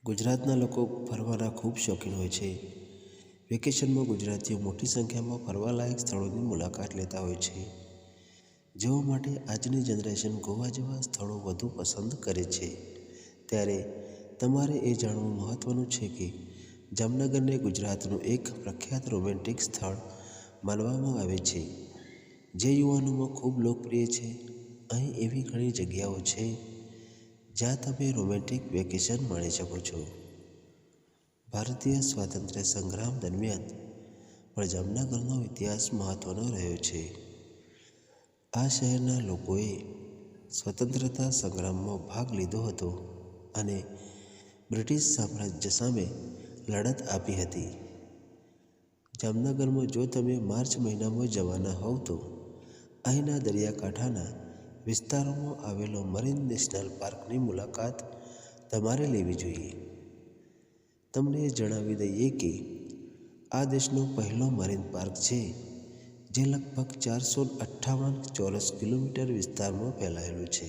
ગુજરાતના લોકો ફરવાના ખૂબ શોખીન હોય છે। વેકેશનમાં ગુજરાતીઓ મોટી સંખ્યામાં ફરવાલાયક સ્થળોની મુલાકાત લેતા હોય છે, જેઓ માટે આજની જનરેશન ગોવા જેવા સ્થળો વધુ પસંદ કરે છે। ત્યારે તમારે એ જાણવું મહત્ત્વનું છે કે જામનગરને ગુજરાતનું એક પ્રખ્યાત રોમેન્ટિક સ્થળ માનવામાં આવે છે, જે યુવાનોમાં ખૂબ લોકપ્રિય છે। અહીં એવી ઘણી જગ્યાઓ છે જ્યાં તમે રોમેન્ટિક વેકેશન માણી શકો છો। ભારતીય સ્વાતંત્ર્ય સંગ્રામ દરમિયાન પણ જામનગરનો ઇતિહાસ મહત્ત્વનો રહ્યો છે। આ શહેરના લોકોએ સ્વતંત્રતા સંગ્રામમાં ભાગ લીધો હતો અને બ્રિટિશ સામ્રાજ્ય સામે લડત આપી હતી। જામનગરમાં જો તમે માર્ચ મહિનામાં જવાના હોવ તો અહીંના દરિયાકાંઠાના વિસ્તારોમાં આવેલો મરીન નેશનલ પાર્કની મુલાકાત તમારે લેવી જોઈએ। તમને જણાવી દઈએ કે આ દેશનો પહેલો મરીન પાર્ક છે, જે લગભગ 458 ચોરસ કિલોમીટર વિસ્તારમાં ફેલાયેલું છે।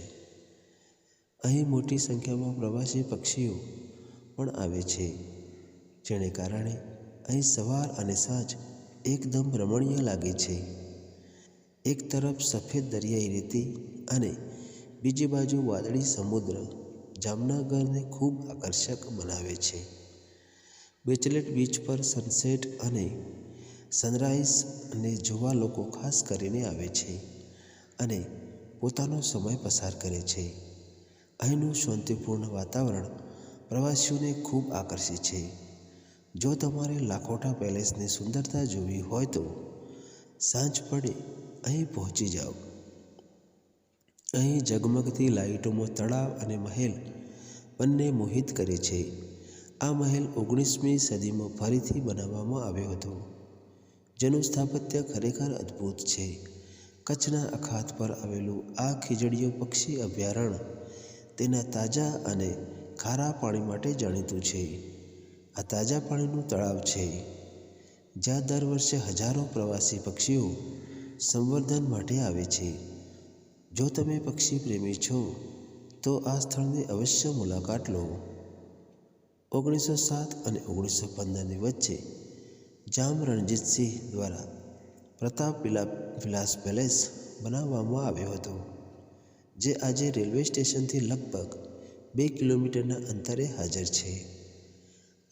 અહીં મોટી સંખ્યામાં પ્રવાસી પક્ષીઓ પણ આવે છે, જેને કારણે અહીં સવાર અને સાંજ એકદમ રમણીય લાગે છે। એક તરફ સફેદ દરિયાઈ રેતી અને બીજી બાજુ વાદળી સમુદ્ર જામનગરને ખૂબ આકર્ષક બનાવે છે। બેચલેટ બીચ પર સનસેટ અને સનરાઈઝને જોવા લોકો ખાસ કરીને આવે છે અને પોતાનો સમય પસાર કરે છે। અહીંનું શાંતિપૂર્ણ વાતાવરણ પ્રવાસીઓને ખૂબ આકર્ષે છે। જો તમારે લાખોટા પેલેસની સુંદરતા જોવી હોય તો સાંજ પડે અહીં પહોંચી જાઓ। અહીં ઝગમગતી લાઇટોમાં તળાવ અને મહેલ બંને મોહિત કરે છે। આ મહેલ 19મી સદીમાં ફરીથી બનાવવામાં આવ્યો હતો, જેનું સ્થાપત્ય ખરેખર અદ્ભુત છે। કચ્છના અખાત પર આવેલું આ ખીજડીયો પક્ષી અભયારણ્ય તેના તાજા અને ખારા પાણી માટે જાણીતું છે। આ તાજા પાણીનું તળાવ છે, જ્યાં દર વર્ષે હજારો પ્રવાસી પક્ષીઓ સંવર્ધન માટે આવે છે। જો તમે પક્ષી પ્રેમી છો તો આ સ્થળની અવશ્ય મુલાકાત લો। 1907 અને 1915ની વચ્ચે જામ રણજીત સિંહ દ્વારા પ્રતાપ વિલાસ પેલેસ બનાવવામાં આવ્યો હતો, જે આજે રેલવે સ્ટેશનથી લગભગ 2 કિલોમીટરના અંતરે હાજર છે।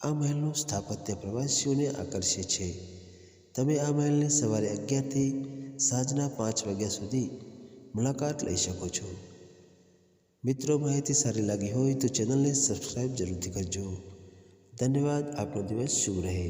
આ મહેલનું સ્થાપત્ય પ્રવાસીઓને આકર્ષે છે। તમે આ મહેલની સવારે 11 થી સાંજના 5 વાગ્યા સુધી મુલાકાત લઈ શકો છો। મિત્રો, માહિતી સારી લાગી હોય તો ચેનલને સબસ્ક્રાઈબ જરૂરથી કરજો। ધન્યવાદ। આપનો દિવસ શુભ રહે।